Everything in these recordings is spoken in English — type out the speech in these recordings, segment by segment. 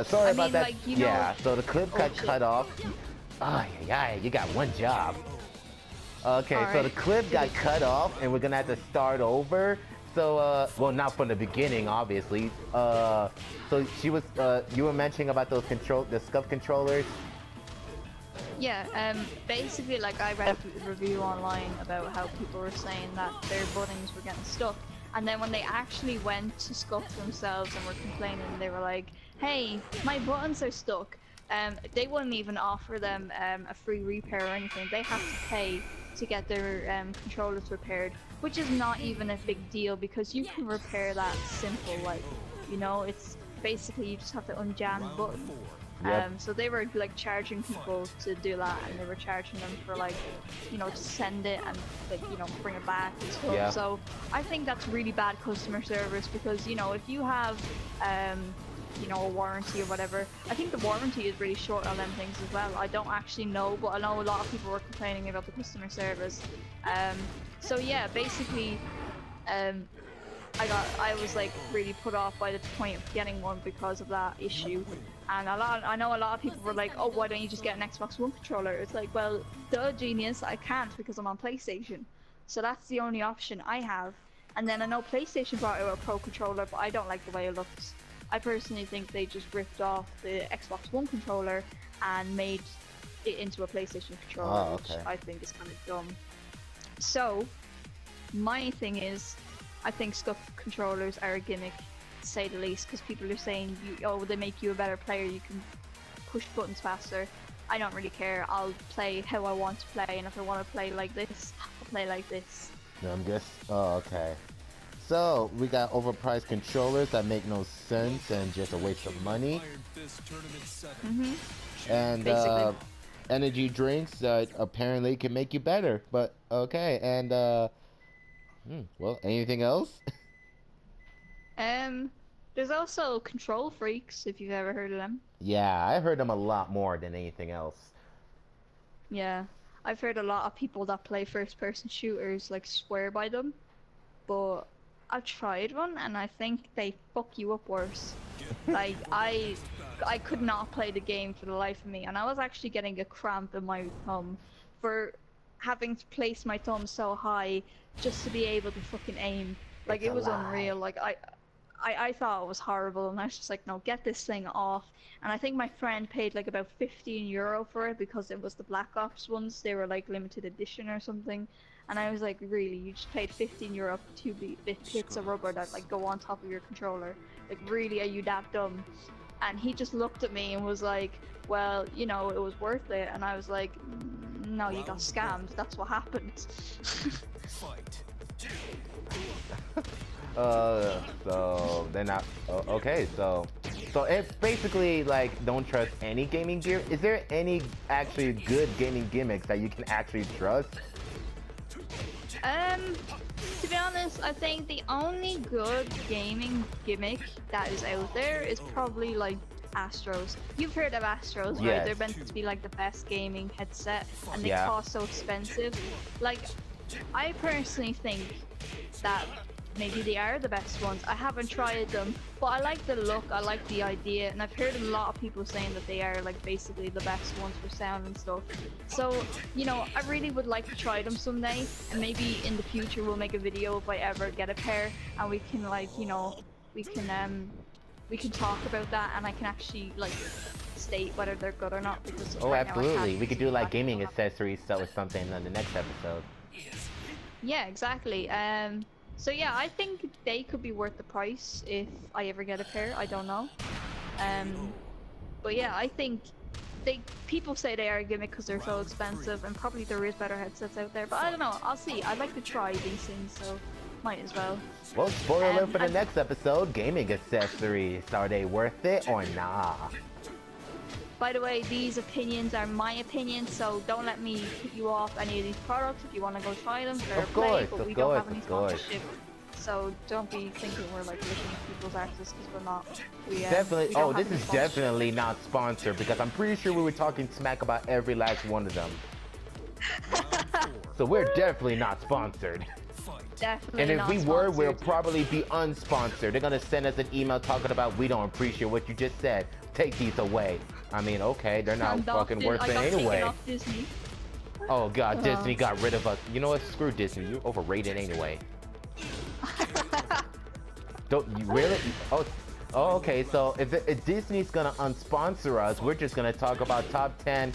Sorry about that. Like, you yeah, know, so the clip got cut off. Ah, yeah, you got one job. Okay, so the clip got cut off, and we're gonna have to start over. So, well, not from the beginning, obviously. So she was, you were mentioning about those the SCUF controllers. Yeah, basically, like, I read a review online about how people were saying that their buttons were getting stuck. And then when they actually went to SCUF themselves and were complaining, they were like, hey, my buttons are stuck. They wouldn't even offer them a free repair or anything. They have to pay to get their controllers repaired, which is not even a big deal because you can repair that simple, like, you know, it's basically you just have to unjam the button. Yep. So they were like charging people to do that, and they were charging them for, like, you know, to send it and, like, you know, bring it back and stuff. Yeah. So I think that's really bad customer service because, you know, if you have you know, a warranty or whatever, I think the warranty is really short on them things as well. I don't actually know, but I know a lot of people were complaining about the customer service. So yeah, basically I was like really put off by the point of getting one because of that issue. And I know a lot of people were like, oh, why don't you just get an Xbox One controller? It's like, well, duh, genius, I can't because I'm on PlayStation. So that's the only option I have. And then I know PlayStation brought out a Pro controller, but I don't like the way it looks. I personally think they just ripped off the Xbox One controller and made it into a PlayStation controller, which I think is kind of dumb. So, my thing is, I think SCUF controllers are a gimmick, to say the least, because people are saying, oh, they make you a better player, you can push buttons faster. I don't really care. I'll play how I want to play, and if I want to play like this, I'll play like this. I'm guessing. Oh, okay. So we got overpriced controllers that make no sense and just a waste of money. And energy drinks that apparently can make you better. But okay, and well, anything else? There's also control freaks, if you've ever heard of them. Yeah, I heard them a lot more than anything else. Yeah, I've heard a lot of people that play first-person shooters like swear by them, but I've tried one and I think they fuck you up worse. Like, I could not play the game for the life of me, and I was actually getting a cramp in my thumb for having to place my thumb so high just to be able to fucking aim. Like, it was unreal. Like, I thought it was horrible, and I was just like, no, get this thing off. And I think my friend paid like about €15 for it because it was the Black Ops ones. They were like limited edition or something. And I was like, really? You just paid €15 for 2 bits of rubber that like go on top of your controller? Like, really? Are you that dumb? And he just looked at me and was like, well, you know, it was worth it. And I was like, no, you got scammed. That's what happened. So they're not okay. So it's basically like don't trust any gaming gear. Is there any actually good gaming gimmicks that you can actually trust? To be honest, I think the only good gaming gimmick that is out there is probably like Astros. You've heard of Astros, right? Yes. They're meant to be like the best gaming headset, and they cost so expensive. Like, I personally think that maybe they are the best ones. I haven't tried them, but I like the look, I like the idea, and I've heard a lot of people saying that they are like basically the best ones for sound and stuff. So, you know, I really would like to try them someday, and maybe in the future we'll make a video if I ever get a pair, and we can, like, you know, we can talk about that, and I can actually like state whether they're good or not, because right absolutely, we could do like gaming accessories or something on the next episode. Yeah, exactly. So yeah, I think they could be worth the price if I ever get a pair. I don't know. But yeah, I think people say they are a gimmick because they're so expensive, and probably there is better headsets out there. But I don't know. I'll see. I'd like to try these things, so might as well. Well, spoiler alert for the next episode: gaming accessories. Are they worth it or not? By the way, these opinions are my opinions, so don't let me put you off any of these products. If you want to go try them, fair play, but we don't have any sponsorship. So don't be thinking we're like licking people's asses, because we're not. Definitely. We Oh, this is definitely not sponsored, because I'm pretty sure we were talking smack about every last one of them. So we're definitely not sponsored. Definitely. And if not we sponsored. were, we'll probably be unsponsored. They're gonna send us an email talking about we don't appreciate what you just said. Take these away. I mean, okay, they're not fucking worth it anyway. Off Disney. Oh god, Disney got rid of us. You know what? Screw Disney. You're overrated anyway. Don't you really? Oh, okay. So if Disney's gonna unsponsor us, we're just gonna talk about top 10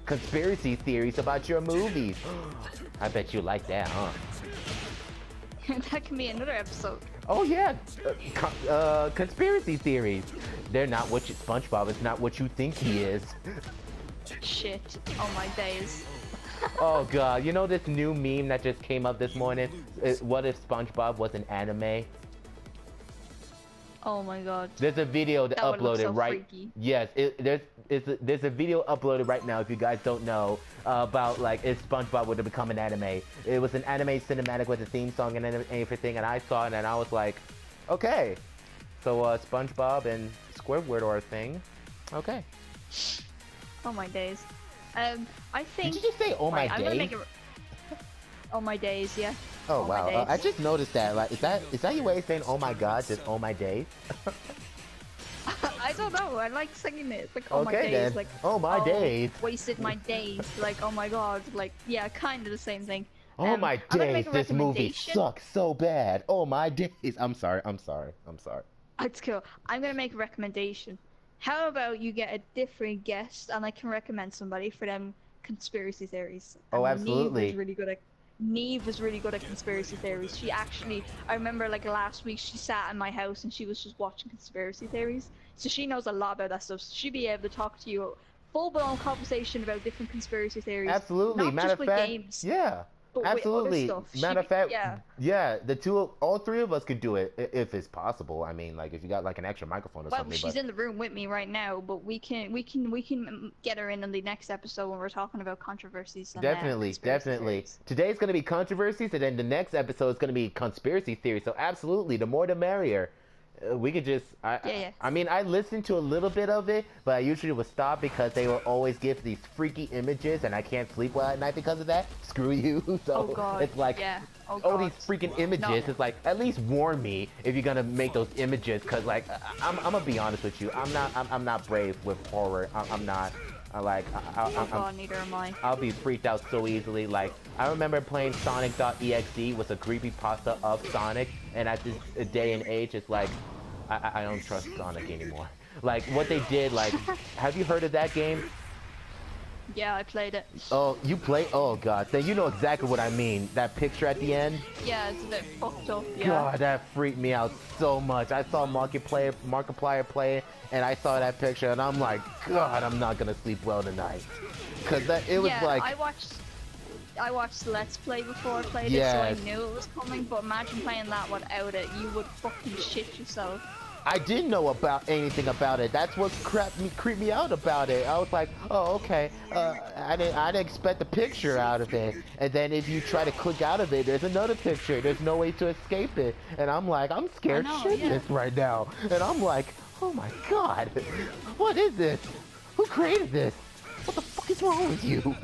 conspiracy theories about your movies. I bet you like that, huh? That can be another episode. Oh yeah, conspiracy theories. They're not what you, SpongeBob is not what you think he is. Shit. Oh my days. Oh god, you know this new meme that just came up this morning? What if SpongeBob was an anime? Oh my god. There's a video that uploaded so right. Freaky. Yes, there's a video uploaded right now. If you guys don't know about like if SpongeBob would have become an anime, it was an anime cinematic with a theme song and everything, and I saw it and I was like, okay, so SpongeBob and Squidward are a thing. Okay. Oh my days. I think. Did you just say oh my days? Oh my days, yeah. Oh wow, I just noticed that. Like, is that your way of saying oh my god, just oh my days? I don't know. I like singing it. It's like oh my days, then. like oh my days. Wasted my days. Like oh my god, like yeah, kind of the same thing. Oh my days, this movie sucks so bad. Oh my days. I'm sorry. It's cool. I'm gonna make a recommendation. How about you get a different guest and I can recommend somebody for them conspiracy theories? Oh, absolutely. Neve was really good at conspiracy theories. She actually, I remember like last week she sat in my house and she was just watching conspiracy theories. So she knows a lot about that stuff. So she'd be able to talk to you full-blown conversation about different conspiracy theories. Absolutely. Not matter just of fact, games, yeah. but Absolutely. With other stuff. Matter of fact, yeah. all three of us could do it if it's possible. I mean, like if you got like an extra microphone or something. Well, she's in the room with me right now, but we can get her in on the next episode when we're talking about controversies. And, definitely. theories. Today's gonna be controversies, and then the next episode is gonna be conspiracy theories. So absolutely, the more the merrier. We could just, I mean, I listened to a little bit of it, but I usually would stop because they will always give these freaky images, and I can't sleep well at night because of that. Screw you. So it's like, all these freaking images. No. It's like, at least warn me if you're gonna make those images, because like, I'm gonna be honest with you, I'm not brave with horror. I'm not. Neither am I. I'll be freaked out so easily. Like, I remember playing Sonic.exe was a creepypasta of Sonic, and at this day and age, it's like, I don't trust Sonic anymore. Like, what they did, like, have you heard of that game? Yeah, I played it. Oh, you play? Oh god, then you know exactly what I mean. That picture at the end? Yeah, it's a bit fucked up, yeah. God, that freaked me out so much. I saw Markiplier play, and I saw that picture, and I'm like, God, I'm not gonna sleep well tonight. Cause it was like... I watched Let's Play before I played it, so I knew it was coming, but imagine playing that without it. You would fucking shit yourself. I didn't know about anything about it. That's what creeped me out about it. I was like, oh, okay. I didn't expect the picture out of it. And then if you try to click out of it, there's another picture. There's no way to escape it. And I'm like, I'm scared shitless right now. And I'm like, oh my god, what is this? Who created this? What the fuck is wrong with you?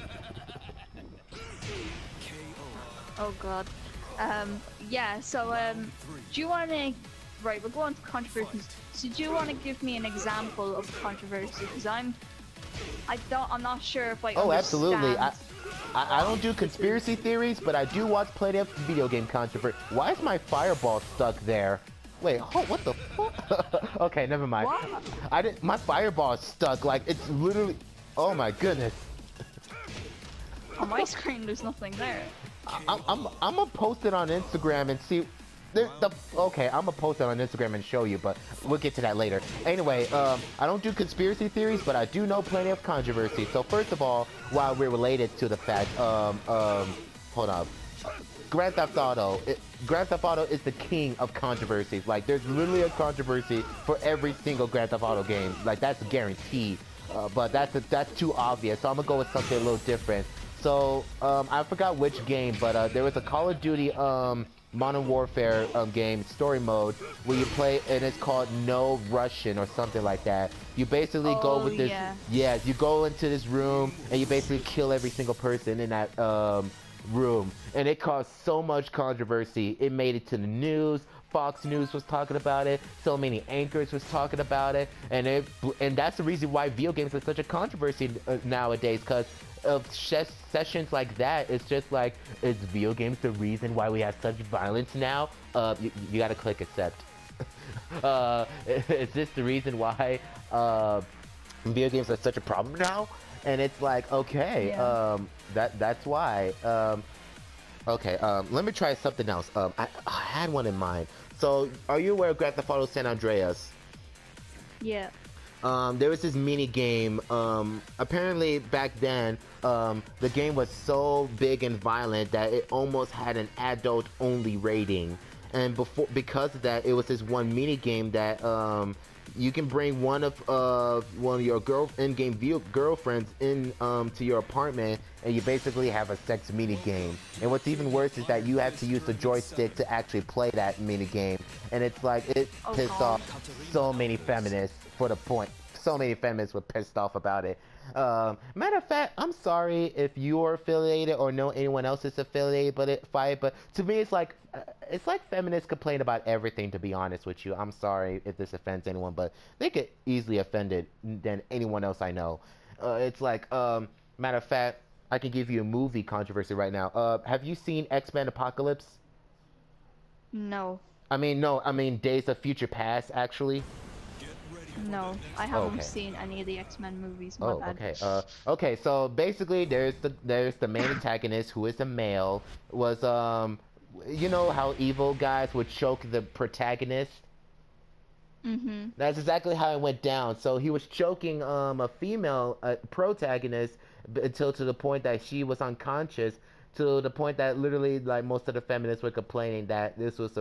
Oh god. Yeah. So do you want to? Right, we're going to controversies. So do you want to give me an example of controversy? Because I'm not sure if I understand. Absolutely. I don't do conspiracy theories, but I do watch plenty of video game controversy. Why is my fireball stuck there? Wait, what the fuck? Okay, never mind. What? My fireball is stuck. Like, it's literally... Oh my goodness. On my screen, there's nothing there. I'm gonna post it on Instagram and see... Okay, I'm gonna post it on Instagram and show you, but we'll get to that later. Anyway, I don't do conspiracy theories, but I do know plenty of controversy. So first of all, while we're related to the fact, hold on. Grand Theft Auto. Grand Theft Auto is the king of controversies. Like, there's literally a controversy for every single Grand Theft Auto game. Like, that's guaranteed. But that's too obvious. So I'm gonna go with something a little different. So I forgot which game, but there was a Call of Duty Modern Warfare game story mode where you play, and it's called No Russian or something like that. You basically go with this. Yeah, you go into this room and you basically kill every single person in that room, and it caused so much controversy. It made it to the news. Fox News was talking about it. So many anchors was talking about it, and that's the reason why video games are such a controversy nowadays. Because of sessions like that, it's just like, is video games the reason why we have such violence now? You gotta click accept. Is this the reason why video games are such a problem now? And it's like, okay, that's why. Okay, let me try something else. I had one in mind. So, are you aware of Grand Theft Auto San Andreas? Yeah. There was this mini game. Apparently, back then, the game was so big and violent that it almost had an adult-only rating. And because of that, it was this one mini game that you can bring one of your in-game girlfriends in to your apartment, and you basically have a sex mini game. And what's even worse is that you have to use the joystick to actually play that mini game. And it's like, it pissed off so many feminists for the point. So many feminists were pissed off about it. Matter of fact, I'm sorry if you're affiliated or know anyone else is affiliated, but to me it's like feminists complain about everything, to be honest with you. I'm sorry if this offends anyone, but they get easily offended than anyone else I know. It's like, matter of fact, I can give you a movie controversy right now. Have you seen X-Men Apocalypse? No. I mean Days of Future Past, actually. No, I haven't seen any of the X-Men movies. My bad. Okay. Okay. So basically, there's the main antagonist, who is a male. Was you know how evil guys would choke the protagonist? Mm-hmm. That's exactly how it went down. So he was choking a female protagonist until to the point that she was unconscious. To the point that literally, like, most of the feminists were complaining that this was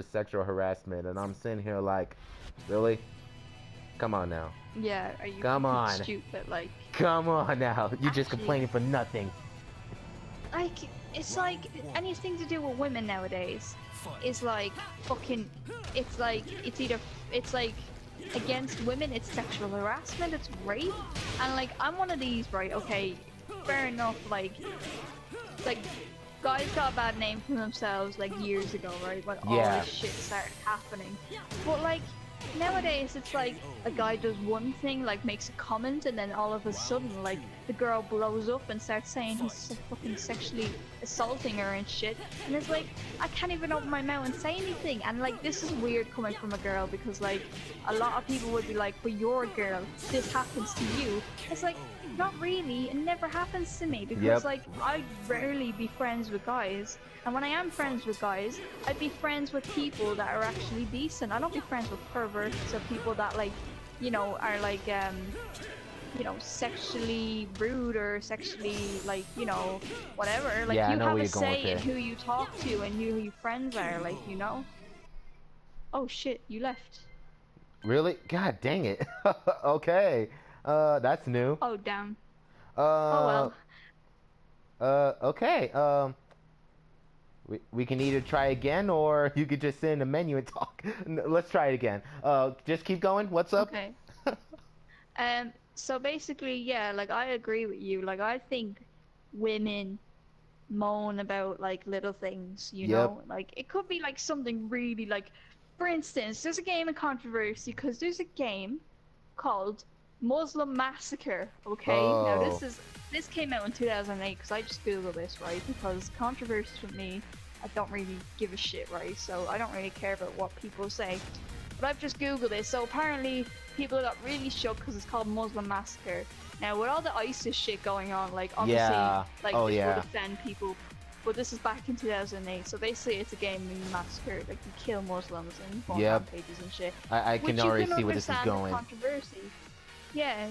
sexual harassment, and I'm sitting here like, really? Come on now. Yeah, are you stupid? Like, come on now. You're just complaining for nothing. Like, it's like anything to do with women nowadays is like fucking. It's like it's like against women. It's sexual harassment. It's rape. And like, I'm one of these, right? Okay, fair enough. Like guys got a bad name for themselves like years ago, right? When all this shit started happening. But like, nowadays it's like a guy does one thing, like makes a comment, and then all of a sudden like the girl blows up and starts saying he's fucking sexually assaulting her and shit, and it's like, I can't even open my mouth and say anything. And like, this is weird coming from a girl, because like a lot of people would be like, but you're a girl, this happens to you. It's like, not really, it never happens to me, because like, I rarely be friends with guys, and when I am friends with guys, I'd be friends with people that are actually decent. I don't be friends with perverts or people that, like, you know, are like you know, sexually rude or sexually, like, you know, whatever. Like, you have a say in who you talk to and who your friends are, like, you know. Oh shit, you left. Really? God dang it. Okay. That's new. Oh damn. Oh well. Okay. We can either try again, or you could just sit in the menu and talk. Let's try it again. Just keep going. What's up? Okay. So basically, yeah, like, I agree with you. Like, I think women moan about like little things, you know? Like, it could be like something really, like, for instance, there's a game of controversy because there's a game called Muslim Massacre, okay? Now this came out in 2008, because I just googled this, right? Because controversies with me, I don't really give a shit, right? So I don't really care about what people say. But I've just googled this, so apparently people got really shook because it's called Muslim Massacre. Now, with all the ISIS shit going on, like, obviously, like, this would offend people. But this is back in 2008, so basically it's a game where you massacre, like, you kill Muslims and go on rampages and shit. I can already see where this is going. Controversy. Yeah,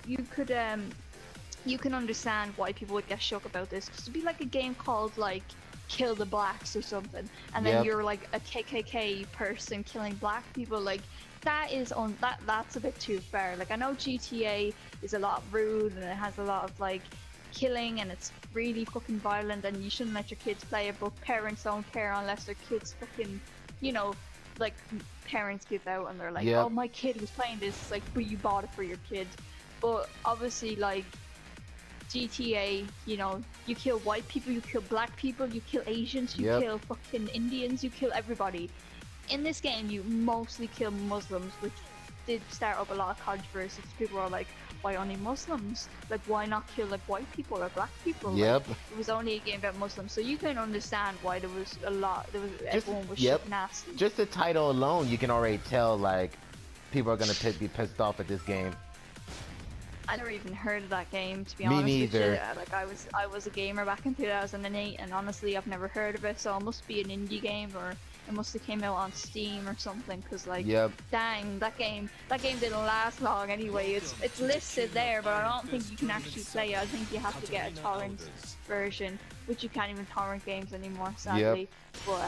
you could you can understand why people would get shook about this, because it'd be like a game called like Kill the Blacks or something, and then you're like a KKK person killing black people. Like that is on that's a bit too far. Like I know GTA is a lot rude and it has a lot of like killing and it's really fucking violent and you shouldn't let your kids play it, but parents don't care unless their kids fucking, you know, like parents give out and they're like, oh my kid was playing this. It's like, but you bought it for your kid. But obviously like GTA, you know, you kill white people, you kill black people, you kill Asians, you kill fucking Indians, you kill everybody. In this game, you mostly kill Muslims, which did start up a lot of controversy. People are like, why only Muslims? Like, why not kill like white people or black people? Like, it was only a game about Muslims, so you can understand why there was a lot. Everyone was shit nasty. Just the title alone, you can already tell like people are gonna be pissed off at this game. I never even heard of that game, to be honest. Me neither. With you. Like I was a gamer back in 2008, and honestly, I've never heard of it. So it must be an indie game, or it must have came out on Steam or something. Cause like, dang, that game didn't last long anyway. It's listed there, but I don't think you can actually play it. I think you have to get a torrent version, which you can't even torrent games anymore, sadly. But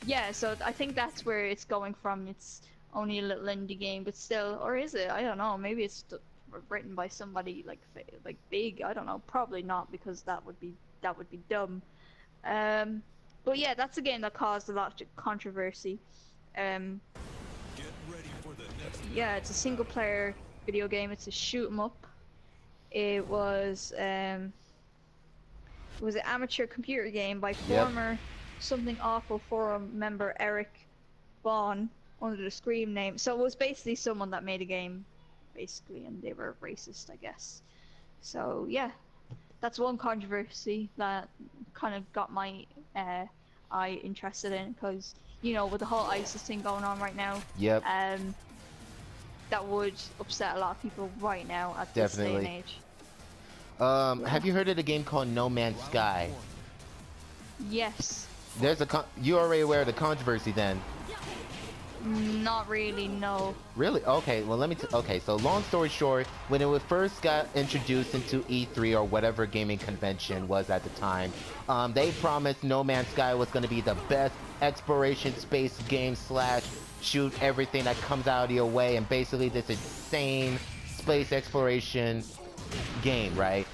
yeah, so I think that's where it's going from. It's only a little indie game, but still, or is it? I don't know. Maybe it's written by somebody like big. I don't know. Probably not, because that would be dumb. But yeah, that's a game that caused a lot of controversy. Yeah, it's a single player video game. It's a shoot 'em up. It was an amateur computer game by former Something Awful forum member Eric Vaughn under the Scream name. So it was basically someone that made a game, basically, and they were racist, I guess. So yeah, that's one controversy that kind of got my eye interested in, because you know, with the whole ISIS thing going on right now, that would upset a lot of people right now at this day and age. Have you heard of the game called No Man's Sky? Yes. There's you already aware of the controversy then? Not really, no. Really? Okay, well let me okay, so long story short, when it first got introduced into E3 or whatever gaming convention was at the time, they promised No Man's Sky was going to be the best exploration space game / shoot everything that comes out of your way, and basically this insane space exploration game, right?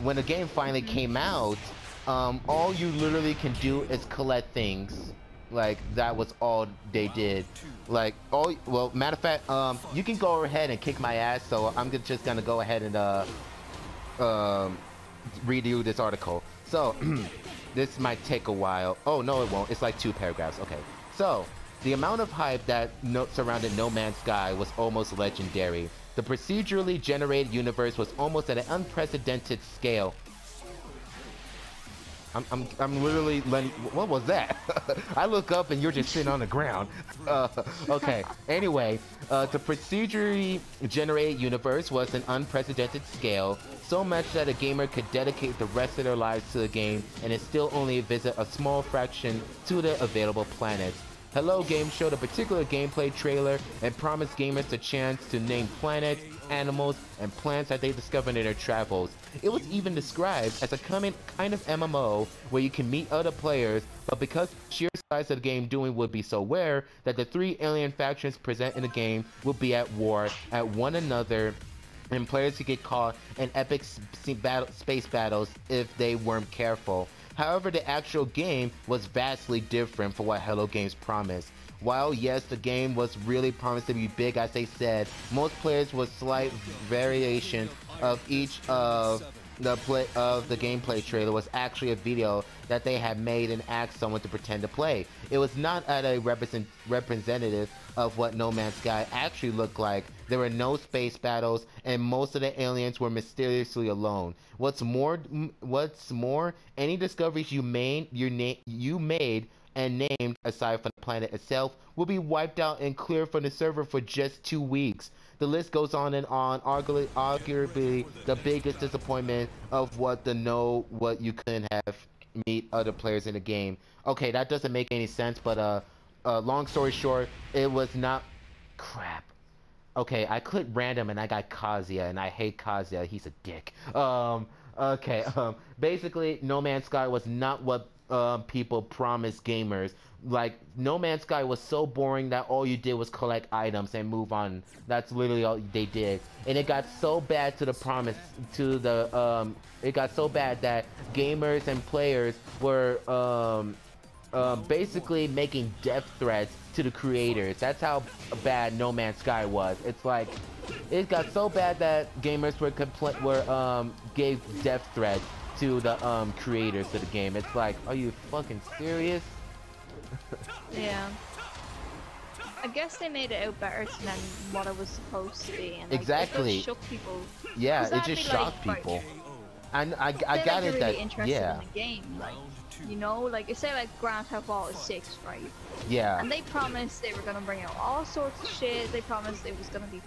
When the game finally came out, all you literally can do is collect things. Like, that was all they did. Like, well, matter of fact, you can go ahead and kick my ass, so I'm just gonna go ahead and read you this article. So this might take a while. Oh no, it won't. It's like 2 paragraphs. Okay, so the amount of hype that surrounded No Man's Sky was almost legendary. The procedurally generated universe was almost at an unprecedented scale. I'm literally letting. What was that? I look up and you're just sitting on the ground. Okay. Anyway, the procedurally generated universe was an unprecedented scale, so much that a gamer could dedicate the rest of their lives to the game and it still only visit a small fraction to the available planets. Hello Game showed a particular gameplay trailer and promised gamers the chance to name planets, animals, and plants that they discovered in their travels. It was even described as a kind of MMO where you can meet other players, but because the sheer size of the game doing would be so rare that the 3 alien factions present in the game would be at war at one another, and players could get caught in epic space battles if they weren't careful. However, the actual game was vastly different from what Hello Games promised. While yes, the game was really promised to be big, as they said, most players with slight variation of each of the gameplay trailer was actually a video that they had made and asked someone to pretend to play. It was not at a representative of what No Man's Sky actually looked like. There were no space battles, and most of the aliens were mysteriously alone. What's more, any discoveries you made and named aside from the planet itself will be wiped out and cleared from the server for just 2 weeks. The list goes on and on. Arguably the biggest disappointment of what you couldn't have meet other players in the game. Okay, that doesn't make any sense, but long story short, it was not crap. Okay, I clicked random and I got Kazuya, and I hate Kazuya. He's a dick. Okay. Basically, No Man's Sky was not what people promised gamers. Like, No Man's Sky was so boring that all you did was collect items and move on. That's literally all they did. And it got so bad to the promise, to the it got so bad that gamers and players were basically making death threats to the creators. That's how bad No Man's Sky was. It's like, it got so bad that gamers gave death threats to the creators of the game. It's like, are you fucking serious? Yeah. I guess they made it out better than what it was supposed to be, and like, Exactly. it does shock people. Yeah, it That'd just be shocked like, people. And I say, got like, it you're that, really interested yeah. in the game, like, you know, like, say like Grand Theft Auto 6, right? Yeah. And they promised they were gonna bring out all sorts of shit. They promised it was gonna be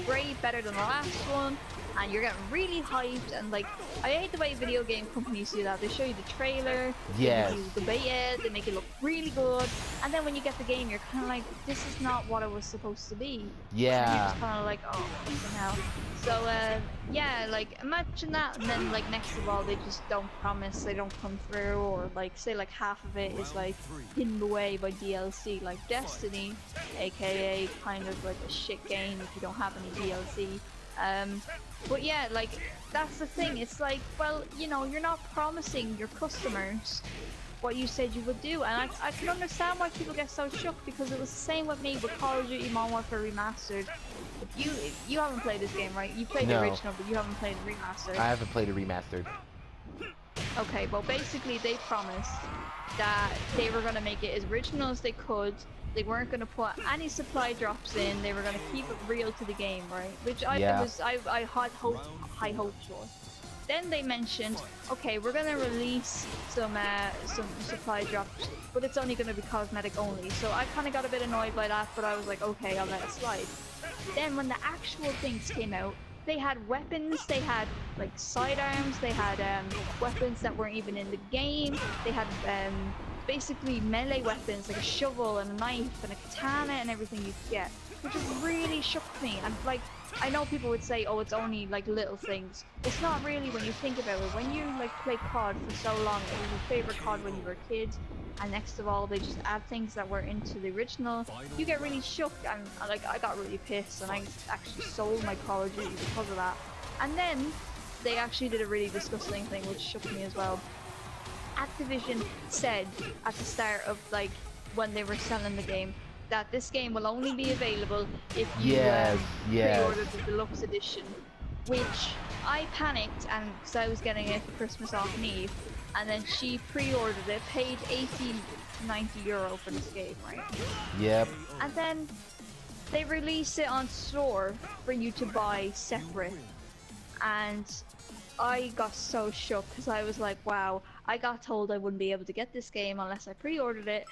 great, better than the last one, and you're getting really hyped. And like, I hate the way video game companies do that. They show you the trailer, Yes. they give you the beta, they make it look really good, and then when you get the game, you're kind of like, this is not what it was supposed to be. Yeah. And you're just kind of like, oh, what the hell? So yeah, like, imagine that, and then like next of all, they just don't promise, they don't come through, or like, say like half of it is like hidden away by DLC, like Destiny, aka kind of like a shit game if you don't have any DLC. But yeah, like, that's the thing. It's like, well, you know, you're not promising your customers what you said you would do, and I can understand why people get so shocked, because it was the same with me with Call of Duty Modern Warfare Remastered. You haven't played this game, right? You played the original, but you haven't played the remastered. I haven't played a remastered. Okay, well, basically they promised that they were going to make it as original as they could. They weren't going to put any supply drops in. They were going to keep it real to the game, right? Which I had high hopes for. Then they mentioned, okay, we're going to release some supply drops, but it's only going to be cosmetic only. So I kind of got a bit annoyed by that, but I was like, okay, I'll let it slide. Then when the actual things came out, they had weapons, they had like sidearms, they had weapons that weren't even in the game, they had basically melee weapons like a shovel and a knife and a katana and everything you could get, which just really shook me. And like, I know people would say, oh, it's only like little things. It's not really when you think about it. When you like play COD for so long, it was your favorite COD when you were a kid, and next of all, they just add things that were into the original. You get really shook, and like, I got really pissed, and I actually sold my Call of Duty because of that. And then they actually did a really disgusting thing, which shook me as well. Activision said at the start of like when they were selling the game that this game will only be available if you pre-ordered the deluxe edition, which I panicked, and because I was getting it for Christmas off Neve, and then she pre-ordered it, paid 90 euro for this game, right? Yep. And then they release it on store for you to buy separate, and I got so shook because I was like, wow, I got told I wouldn't be able to get this game unless I pre-ordered it,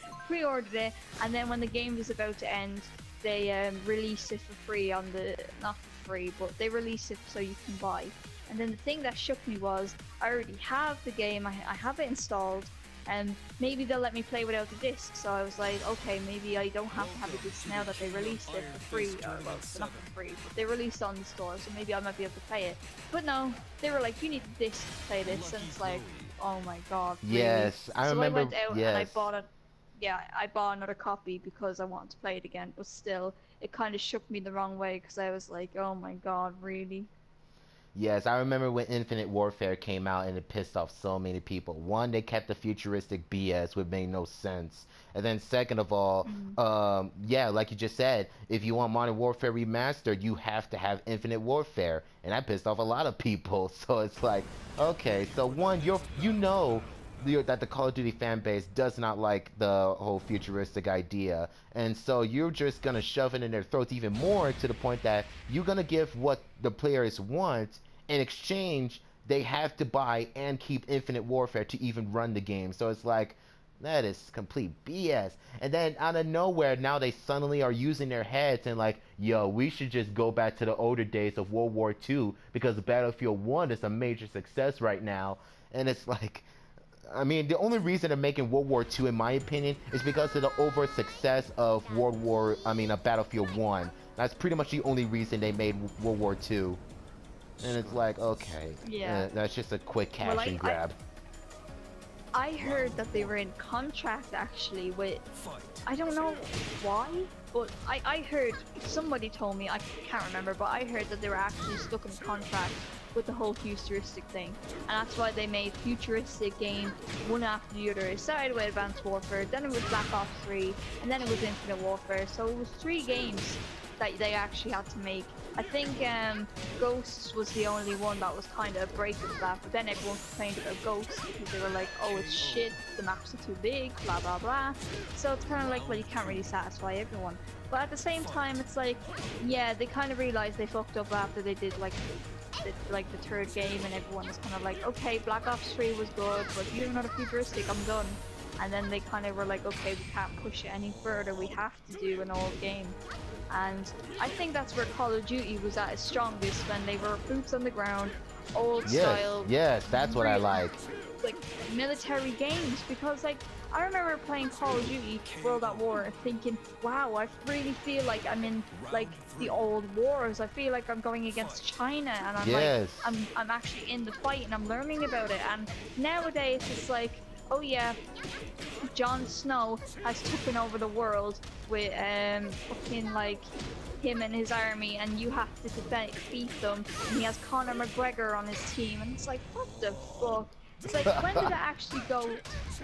and then when the game was about to end, they released it for free on the, not for free, but they released it so you can buy. And then the thing that shook me was, I already have the game, I have it installed, and maybe they'll let me play without the disc. So I was like, okay, maybe I don't have to have a disc now that they released it for free. Or, well, not for free, but they released it on the store, so maybe I might be able to play it. But no, they were like, you need the disc to play this, and it's like, oh my god. Really? Yes, I remember. So I went out and I bought it. Yeah, I bought another copy because I wanted to play it again. But still, it kind of shook me the wrong way because I was like, oh my god, really? Yes, I remember when Infinite Warfare came out and it pissed off so many people. One, they kept the futuristic BS, which made no sense. And then second of all, yeah, like you just said, if you want Modern Warfare Remastered, you have to have Infinite Warfare. And that pissed off a lot of people. So it's like, okay, so one, you know that the Call of Duty fan base does not like the whole futuristic idea, and so you're just gonna shove it in their throats even more, to the point that you're gonna give what the players want. In exchange, they have to buy and keep Infinite Warfare to even run the game. So it's like, that is complete BS. And then out of nowhere, now they suddenly are using their heads and like, yo, we should just go back to the older days of World War II because Battlefield 1 is a major success right now. And it's like, I mean, the only reason they're making World War II, in my opinion, is because of the over success of Battlefield 1. That's pretty much the only reason they made World War II. And it's like, okay, Yeah. that's just a quick cash Well, and grab. I heard that they were in contract actually with, I don't know why, but I heard, somebody told me, I can't remember, but I heard that they were actually stuck in contract with the whole futuristic thing. And that's why they made futuristic games one after the other. It started with Advanced Warfare, then it was Black Ops 3, and then it was Infinite Warfare. So it was 3 games that they actually had to make. I think Ghosts was the only one that was kind of a break of that, but then everyone complained about Ghosts because they were like, oh, it's shit, the maps are too big, blah blah blah. So it's kind of like, well, you can't really satisfy everyone. But at the same time, it's like, yeah, they kind of realized they fucked up after they did like the third game, and everyone was kind of like, okay, Black Ops 3 was good, but if you're not a futuristic, I'm done. And then they kind of were like, okay, we can't push it any further, we have to do an old game. And I think that's where Call of Duty was at its strongest, when they were boots on the ground, old style. Yes, that's what I like. Like military games, because like I remember playing Call of Duty World at War and thinking, wow, I really feel like I'm in like the old wars. I feel like I'm going against China, and I'm like, I'm actually in the fight and I'm learning about it. And nowadays it's like, oh yeah, Jon Snow has taken over the world with fucking like him and his army, and you have to defeat them, and he has Conor McGregor on his team, and it's like, what the fuck? It's like, when did it actually go?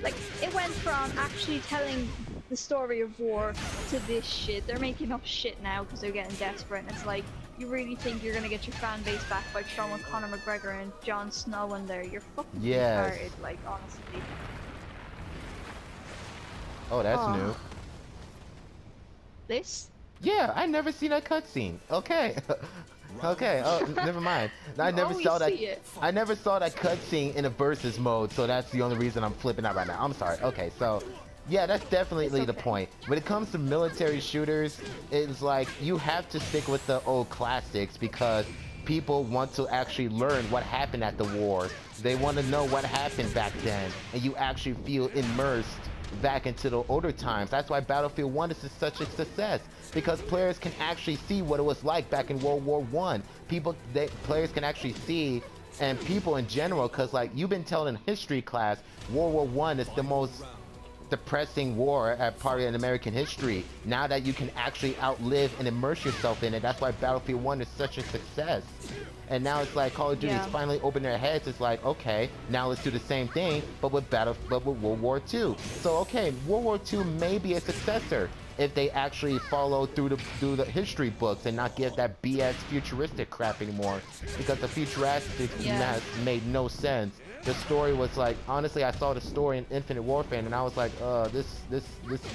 Like, it went from actually telling the story of war to this shit. They're making up shit now because they're getting desperate, and it's like, you really think you're gonna get your fan base back by throwing Conor McGregor and Jon Snow in there? You're fucking retarded, like, honestly. Oh, that's new. This? Yeah, I never seen that cutscene. Okay. Okay. Oh, never mind. I never saw that. I never saw that cutscene in a versus mode, so that's the only reason I'm flipping out right now. I'm sorry. Okay, so yeah, that's definitely the point. When it comes to military shooters, it's like you have to stick with the old classics because people want to actually learn what happened at the war. They want to know what happened back then, and you actually feel immersed back into the older times. That's why Battlefield 1 is such a success, because players can actually see what it was like back in World War One. Players can actually see, and people in general, because like you've been telling in history class, World War One is the most depressing war at part of American history. Now that you can actually outlive and immerse yourself in it, that's why Battlefield 1 is such a success. And now it's like Call of Duty's finally opened their heads. It's like, okay, now let's do the same thing, but with World War II. So okay, World War II may be a successor if they actually follow through the history books and not give that BS futuristic crap anymore, because the futuristic mess made no sense. The story was like, honestly, I saw the story in Infinite Warfare and I was like, this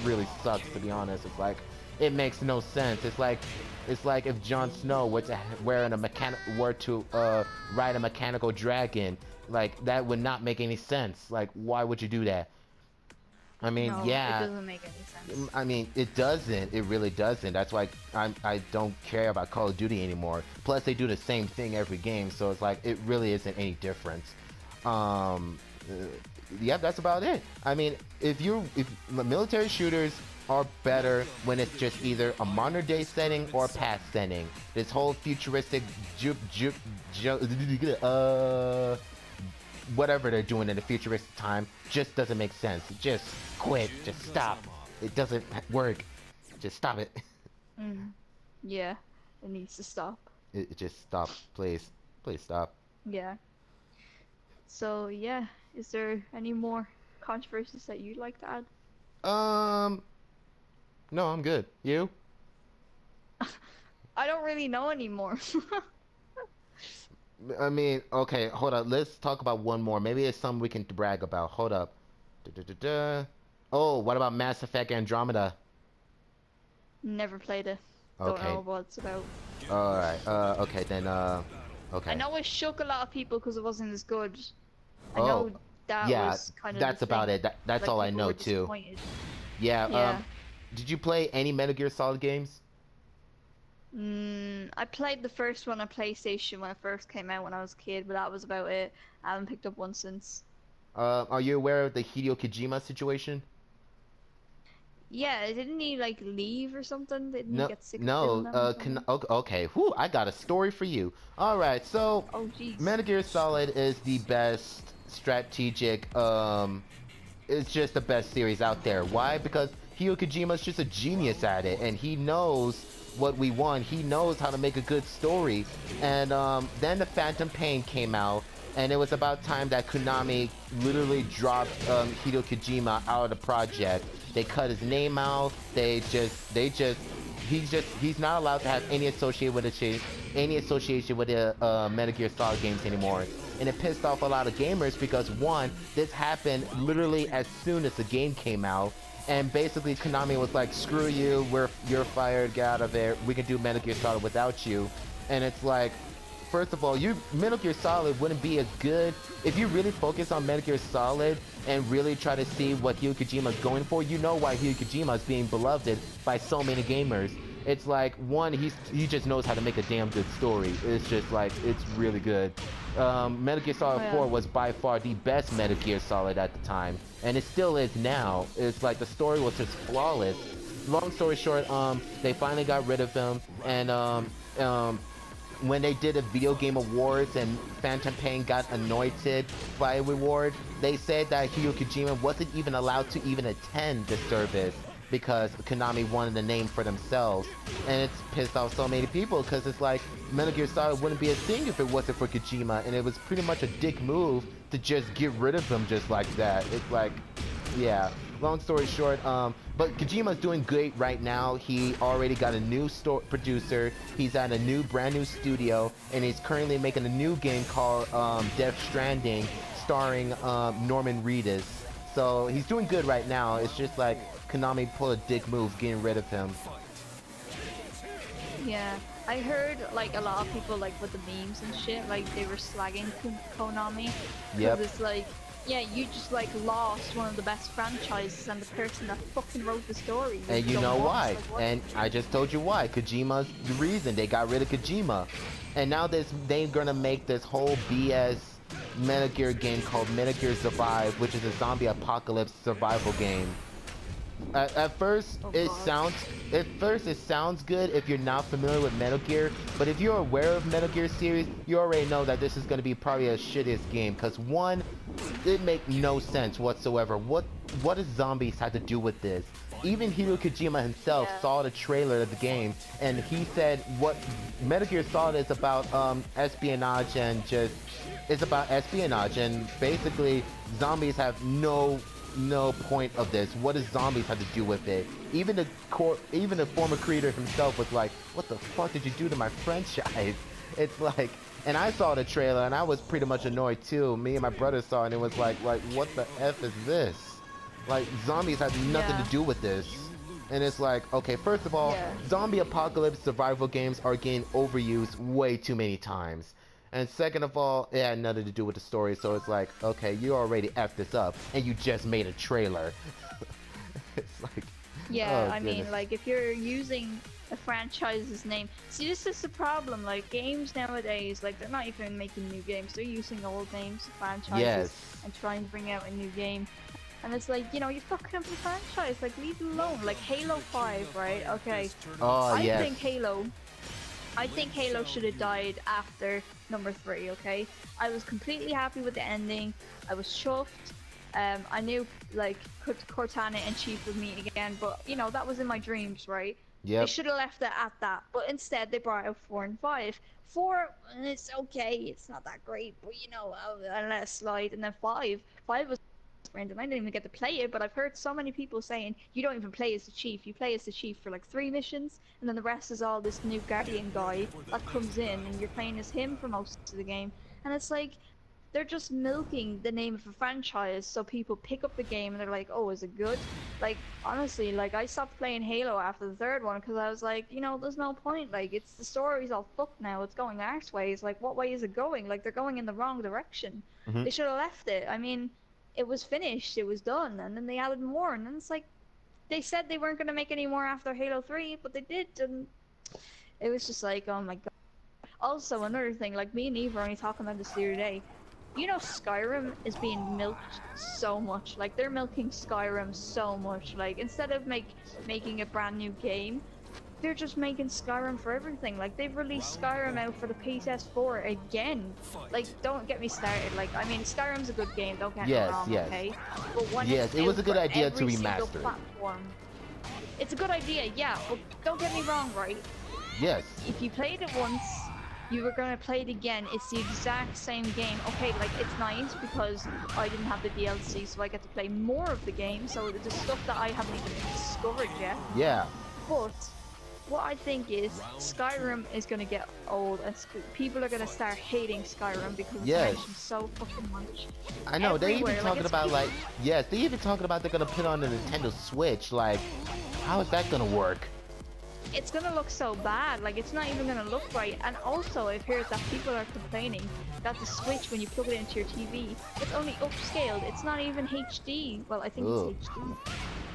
really sucks, to be honest. It's like, it makes no sense. It's like if Jon Snow were to ride a mechanical dragon, like that would not make any sense. Like, why would you do that? I mean, no, yeah. It doesn't make any sense. I mean, it doesn't. It really doesn't. That's why I don't care about Call of Duty anymore. Plus, they do the same thing every game, so it's like it really isn't any difference. Yeah, that's about it. I mean, if military shooters are better when it's just either a modern day setting or a past setting. This whole futuristic whatever they're doing in the futuristic time just doesn't make sense. Just quit. Just stop. It doesn't work. Just stop it. Yeah, it needs to stop. It just stop, please. Please stop. Yeah. So yeah, is there any more controversies that you'd like to add? No, I'm good. You? I don't really know anymore. I mean, okay, hold up. Let's talk about one more. Maybe it's something we can brag about. Hold up. Oh, what about Mass Effect Andromeda? Never played it. Okay. Don't know what it's about. Alright, okay, then, okay. I know it shook a lot of people because it wasn't as good. I know that was kind of that's about it. That's like, all I know, too. Yeah, did you play any Metal Gear Solid games? I played the first one on PlayStation when it first came out when I was a kid, but that was about it. I haven't picked up one since. Are you aware of the Hideo Kojima situation? Yeah, didn't he like leave or something? Didn't he No, get sick of doing no. them or something? Okay. Whew, I got a story for you. All right. So, Oh jeez. Metal Gear Solid is the best strategic. It's just the best series out there. Why? Because Hideo Kojima's just a genius at it, and he knows what we want. He knows how to make a good story. And then the Phantom Pain came out, and it was about time that Konami literally dropped Hideo Kojima out of the project. They cut his name out. He's not allowed to have any association with the Metal Gear Solid games anymore. And it pissed off a lot of gamers because one, this happened literally as soon as the game came out, and basically Konami was like, "Screw you, you're fired, get out of there. We can do Metal Gear Solid without you." And it's like, first of all, Metal Gear Solid wouldn't be a good if you really focus on Metal Gear Solid and really try to see what Hideo Kojima is going for. You know why Hideo Kojima is being beloved by so many gamers. It's like, one, he just knows how to make a damn good story. It's just like, it's really good. Metal Gear Solid 4 was by far the best Metal Gear Solid at the time, and it still is now. It's like the story was just flawless. Long story short, they finally got rid of him, and when they did a video game awards and Phantom Pain got anointed by a reward, they said that Hideo Kojima wasn't even allowed to even attend the service because Konami wanted a name for themselves. And it's pissed off so many people because it's like Metal Gear Solid wouldn't be a thing if it wasn't for Kojima, and it was pretty much a dick move to just get rid of him just like that. It's like, yeah. Long story short, but Kojima's doing great right now. He already got a new producer. He's at a brand new studio, and he's currently making a new game called Death Stranding, starring Norman Reedus. So he's doing good right now. It's just like Konami pulled a dick move getting rid of him. Yeah, I heard like a lot of people like with the memes and shit, like they were slagging Konami. Yep. It's like, yeah, you just like lost one of the best franchises and the person that fucking wrote the story. And you know why? Like, and I just told you why. Kojima's the reason they got rid of Kojima. And now they're gonna make this whole BS Metal Gear game called Metal Gear Survive, which is a zombie apocalypse survival game. At first, it sounds good if you're not familiar with Metal Gear, but if you're aware of Metal Gear series, you already know that this is going to be probably a shittiest game, because one, it makes no sense whatsoever. What does zombies have to do with this? Even Hideo Kojima himself saw the trailer of the game, and he said what Metal Gear Solid is about espionage, and basically zombies have no point of this. What does zombies have to do with it? Even the former creator himself was like, "What the fuck did you do to my franchise?" It's like, and I saw the trailer and I was pretty much annoyed too. Me and my brother saw it and it was like what the F is this? Like, zombies have nothing to do with this. And it's like, okay, first of all, zombie apocalypse survival games are getting overused way too many times. And second of all, it had nothing to do with the story, so it's like, okay, you already effed this up, and you just made a trailer. It's like, yeah, I mean, like, if you're using a franchise's name, see, this is the problem, like, games nowadays, like, they're not even making new games, they're using old names, franchises, and trying to bring out a new game. And it's like, you know, you're fucking up the franchise, like, leave it alone. Like, Halo 5, right? Okay. Oh, I think Halo should have died after number 3, okay? I was completely happy with the ending. I was chuffed. I knew, like, Cortana and Chief would meet again, but, you know, that was in my dreams, right? Yep. They should have left it at that, but instead they brought out 4 and 5. 4, it's okay, it's not that great, but, you know, I let it slide. And then 5 was and I didn't even get to play it, but I've heard so many people saying you don't even play as the Chief. You play as the Chief for like 3 missions, and then the rest is all this new Guardian guy that comes in, and you're playing as him for most of the game. And it's like, they're just milking the name of a franchise so people pick up the game and they're like, oh, is it good? Like, honestly, like, I stopped playing Halo after the 3rd one because I was like, you know, there's no point. Like, the story's all fucked now. It's going arse ways. Like, what way is it going? Like, they're going in the wrong direction. They should have left it. I mean, it was finished, it was done, and then they added more, and then it's like, they said they weren't going to make any more after Halo 3, but they did, and it was just like, oh my god. Also, another thing, like, me and Eve were only talking about this the other day, You know, Skyrim is being milked so much. Like, they're milking Skyrim so much. Like, instead of making a brand new game, they're just making Skyrim for everything. Like, they've released Skyrim out for the PS4 again. Like, don't get me started. Like, I mean, Skyrim's a good game, don't get me wrong, okay? But when yes, it was a good idea to remaster it. Platform, it's a good idea, yeah, but don't get me wrong, right? Yes. If you played it once, you were gonna play it again. It's the exact same game. Okay, like, it's nice because I didn't have the DLC, so I get to play more of the game. So there's stuff that I haven't even discovered yet. Yeah. But what I think is Skyrim is gonna get old, and people are gonna start hating Skyrim because it's mentioned so fucking much. I know. They even talking about like, yes, they even talking about they're gonna put on the Nintendo Switch. Like, how is that gonna work? It's gonna look so bad, like it's not even gonna look right. And also I've heard that people are complaining that the Switch, when you plug it into your TV, it's only upscaled. It's not even HD. Well, I think it's HD.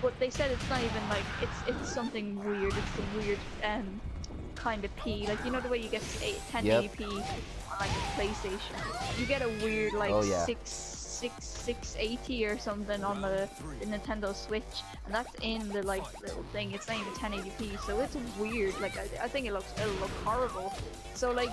But they said it's not even like, it's something weird. It's a weird kind of P. Like, you know the way you get 1080p on like a PlayStation? You get a weird like 680 or something on the Nintendo Switch, and that's in the like little thing. It's not even 1080p, so it's weird. Like I think it'll look horrible. So like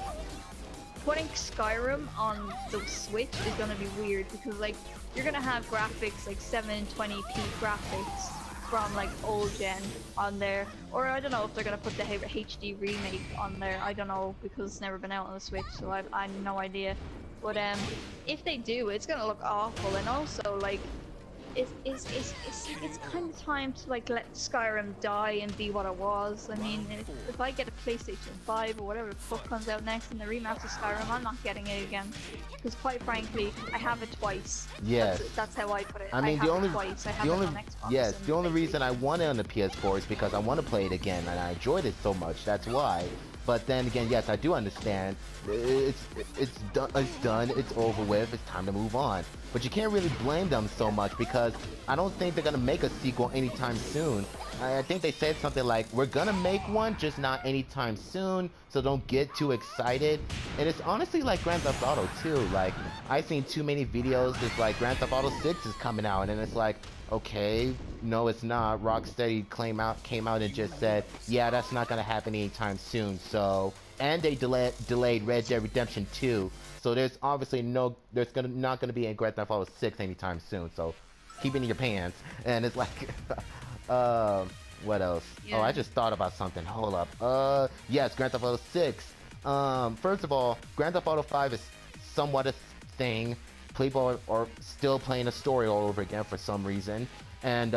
putting Skyrim on the Switch is gonna be weird because like you're gonna have graphics like 720p graphics from like old gen on there, or I don't know if they're gonna put the HD remake on there. I don't know because it's never been out on the Switch, so I have no idea. But if they do, it's gonna look awful, and also like it's kind of time to like let Skyrim die and be what it was. I mean, if I get a PlayStation 5 or whatever the fuck comes out next and the remaster Skyrim, I'm not getting it again. Because quite frankly, I have it twice. Yes. That's how I put it. I mean, the only reason I want it on the PS4 is because I want to play it again, and I enjoyed it so much. That's why. But then again, yes, I do understand. It's done. It's over with. It's time to move on. But you can't really blame them so much because I don't think they're gonna make a sequel anytime soon. I think they said something like, "We're gonna make one, just not anytime soon. So don't get too excited." And it's honestly like Grand Theft Auto 2. Like, I've seen too many videos. It's like Grand Theft Auto 6 is coming out, and it's like, okay, no, it's not. Rocksteady came out and just said, yeah, that's not gonna happen anytime soon. So, and they delayed Red Dead Redemption 2. So there's obviously not gonna be a Grand Theft Auto 6 anytime soon. So keep it in your pants. And it's like, what else? Yeah. Oh, I just thought about something. Hold up. Yes, Grand Theft Auto 6. First of all, Grand Theft Auto 5 is somewhat a thing. People are still playing a story all over again for some reason, and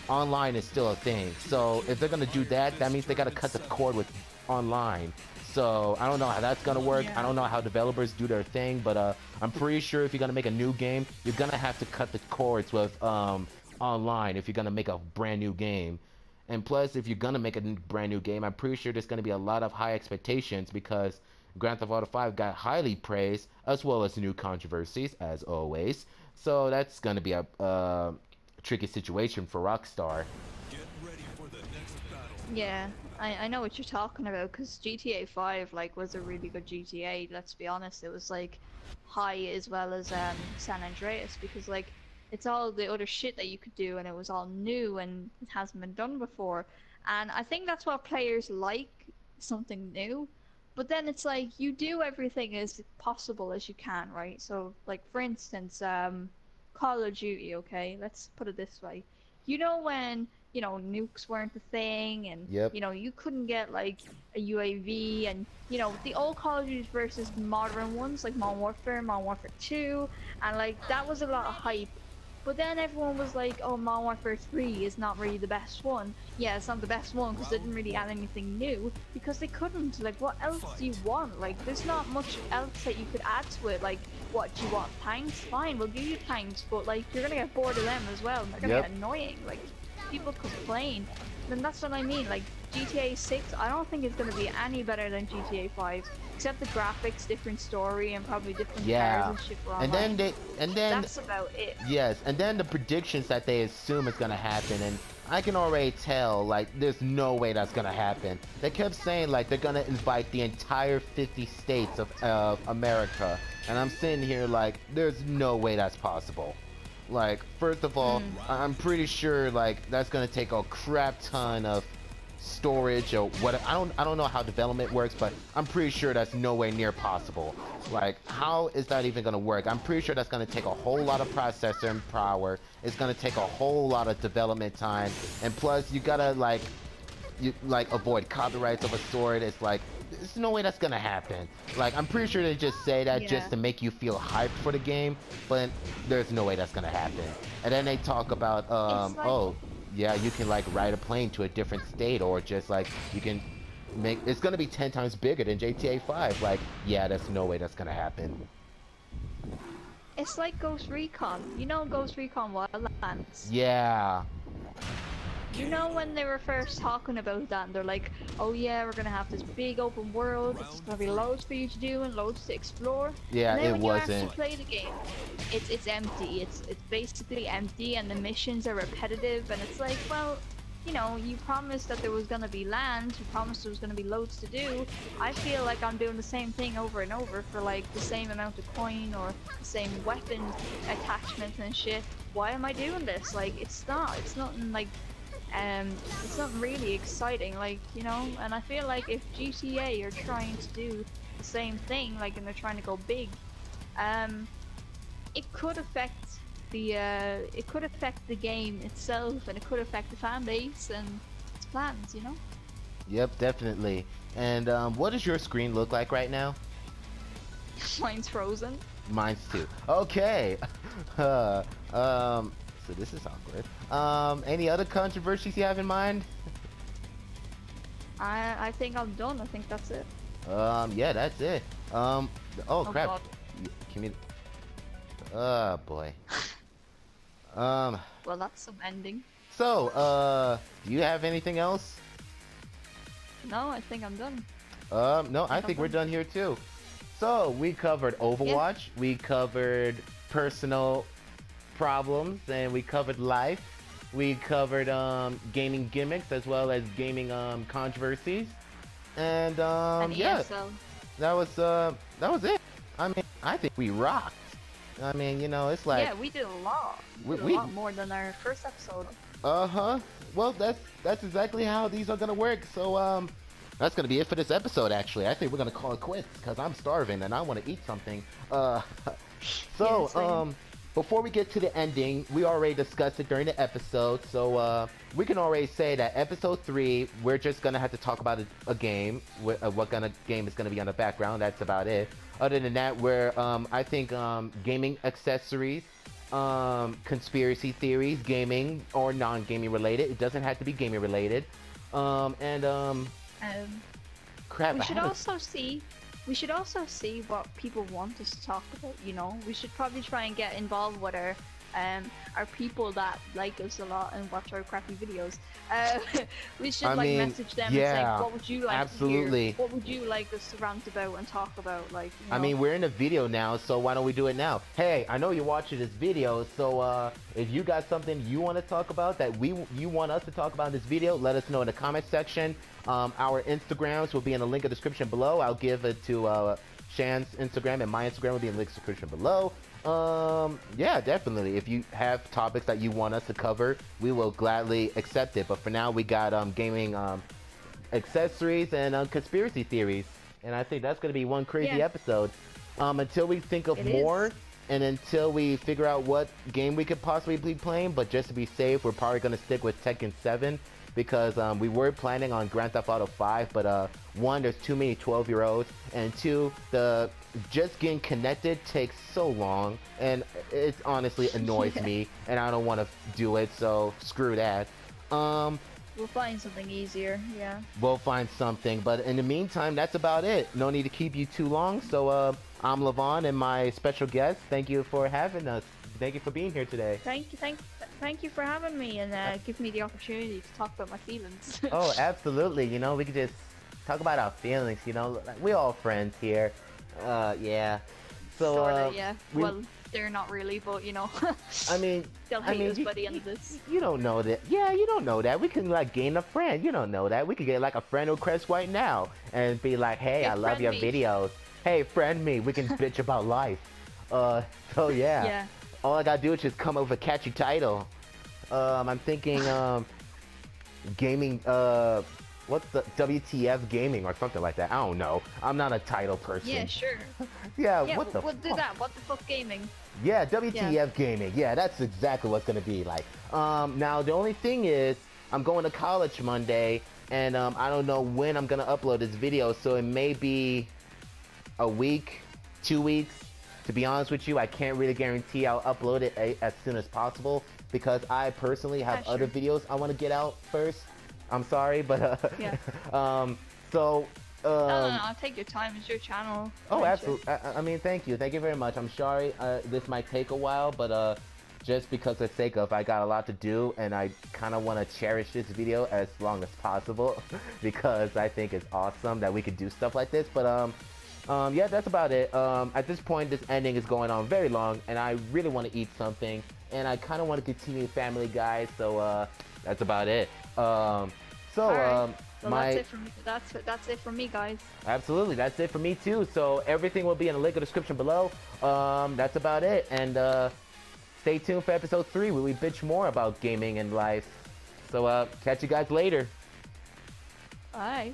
online is still a thing. So if they're gonna do that, that means they gotta cut the cord with online. So I don't know how that's gonna work. I don't know how developers do their thing, but I'm pretty sure if you're gonna make a new game, you're gonna have to cut the cords with online if you're gonna make a brand new game. And plus, if you're gonna make a brand new game, I'm pretty sure there's gonna be a lot of high expectations because Grand Theft Auto 5 got highly praised, as well as new controversies, as always. So that's gonna be a tricky situation for Rockstar. Get ready for the next battle. Yeah, I know what you're talking about, because GTA 5 like was a really good GTA. Let's be honest, it was like high as well as San Andreas, because like it's all the other shit that you could do, and it was all new and it hasn't been done before. And I think that's what players like, something new. But then it's like, you do everything as possible as you can, right? So, like, for instance, Call of Duty, okay? Let's put it this way. You know when, you know, nukes weren't the thing, and, you know, you couldn't get, like, a UAV, and, you know, the old Call of Duty versus modern ones, like Modern Warfare 2, and, like, that was a lot of hype. But then everyone was like, oh, Modern Warfare 3 is not really the best one. Yeah, it's not the best one because they didn't really add anything new, because they couldn't. Like, what else do you want? Like, there's not much else that you could add to it. Like, what do you want? Tanks? Fine, we'll give you tanks, but like, you're gonna get bored of them as well. They're gonna get annoying. Like, people complain. And that's what I mean. Like, GTA 6, I don't think it's gonna be any better than GTA 5. Except the graphics, different story, and probably different cars and shit. And then that's about it. Yes, and then the predictions that they assume is gonna happen, and I can already tell, like, there's no way that's gonna happen. They kept saying, like, they're gonna invite the entire 50 states of America. And I'm sitting here like, there's no way that's possible. Like, first of all, I'm pretty sure, like, that's gonna take a crap ton of storage or what. I don't know how development works, but I'm pretty sure that's nowhere near possible. Like, how is that even gonna work? I'm pretty sure that's gonna take a whole lot of processor power. It's gonna take a whole lot of development time, and plus you gotta like avoid copyrights of a sort. It's like there's no way that's gonna happen. Like, I'm pretty sure they just say that just to make you feel hyped for the game, but there's no way that's gonna happen. And then they talk about oh yeah, you can like ride a plane to a different state, or just like you can make it's gonna be 10 times bigger than GTA 5. Like, yeah, there's no way that's gonna happen. It's like Ghost Recon. You know Ghost Recon Wildlands? Yeah. You know when they were first talking about that, and they're like, oh yeah, we're gonna have this big open world, there's gonna be loads for you to do and loads to explore. Yeah, and then it when wasn't. you actually play the game, it's empty. It's basically empty, and the missions are repetitive, and it's like, well, you know, you promised that there was gonna be land, you promised there was gonna be loads to do. I feel like I'm doing the same thing over and over for like the same amount of coin or the same weapon attachments and shit. Why am I doing this? Like, it's nothing like it's not really exciting, like, you know. And I feel like if GTA are trying to do the same thing, like, and they're trying to go big, it could affect the game itself, and it could affect the fan base and its plans, you know. Yep, definitely. And what does your screen look like right now? Mine's frozen. Mine's too. Okay. So this is awkward. Any other controversies you have in mind? I think I'm done. I think that's it. Yeah, that's it. Oh crap. God. Can you... Oh boy. Well, that's some ending. So, do you have anything else? No, I think I'm done. No, I think we're done here too. So, we covered Overwatch, we covered personal problems, and we covered life. We covered gaming gimmicks as well as gaming controversies. And yeah, ESL. that was it. I mean, I think we rocked. I mean, you know, it's like Yeah, we did a lot. We did a lot more than our first episode. Well, that's exactly how these are gonna work. So that's gonna be it for this episode. Actually, I think we're gonna call it quits because I'm starving and I want to eat something. So Yeah, before we get to the ending, we already discussed it during the episode, so we can already say that episode 3, we're just gonna have to talk about a game, what kind of game is gonna be on the background. That's about it. Other than that, we're I think gaming accessories, conspiracy theories, gaming or non-gaming related. It doesn't have to be gaming related. Crap. We should also see what people want us to talk about, you know. We should probably try and get involved with our people that like us a lot and watch our crappy videos. We should message them and say, what would you like to hear? What would you like us to rant about and talk about? Like, you know? I mean, we're in a video now, so why don't we do it now? Hey, I know you're watching this video, so if you got something you want to talk about that you want us to talk about in this video, let us know in the comment section. Our Instagrams will be in the link in the description below. I'll give it to Shan's Instagram, and my Instagram will be in the link description below. Yeah, definitely. If you have topics that you want us to cover, we will gladly accept it. But for now, we got gaming accessories and conspiracy theories, and I think that's gonna be one crazy episode. Until we think of more, and until we figure out what game we could possibly be playing. But just to be safe, we're probably gonna stick with Tekken 7. Because we were planning on Grand Theft Auto 5, but 1, there's too many 12-year-olds, and 2, the just getting connected takes so long, and it honestly annoys me, and I don't want to do it, so screw that. We'll find something easier, yeah. We'll find something, but in the meantime, that's about it. No need to keep you too long, so I'm Levon, and my special guest, thank you for having us. Thank you for being here today. Thank you for having me and give me the opportunity to talk about my feelings. Oh, absolutely. You know, we could just talk about our feelings, you know. We're all friends here. Yeah. So, sorta, yeah. they're not really, but you know. I mean, They'll hate us by the end of this. You don't know that. Yeah, you don't know that. We can like gain a friend. You don't know that. We could get like a friend request right now and be like, hey, I love your videos. Hey, friend me. We can bitch about life. So yeah. Yeah. All I gotta do is just come up with a catchy title. I'm thinking, gaming, what's the WTF gaming or something like that. I don't know. I'm not a title person. Yeah, sure. Yeah, Yeah, what the we'll do that. What the fuck gaming? Yeah, WTF gaming. Yeah, that's exactly what's gonna be like. Now the only thing is, I'm going to college Monday, and I don't know when I'm gonna upload this video, so it may be a week, 2 weeks. To be honest with you, I can't really guarantee I'll upload it as soon as possible because I personally have other videos I want to get out first. I'm sorry, but yeah. So. No, take your time. It's your channel. Oh, absolutely. I mean, thank you very much. I'm sorry this might take a while, but just because of the sake of I got a lot to do, and I kind of want to cherish this video as long as possible because I think it's awesome that we could do stuff like this. But yeah, that's about it. At this point, this ending is going on very long, and I really want to eat something, and I kind of want to continue Family Guy, so that's about it. Well, that's it from me, guys. Absolutely, that's it for me too. So everything will be in the link in the description below. That's about it, and stay tuned for episode 3 where we bitch more about gaming and life. So catch you guys later. Bye.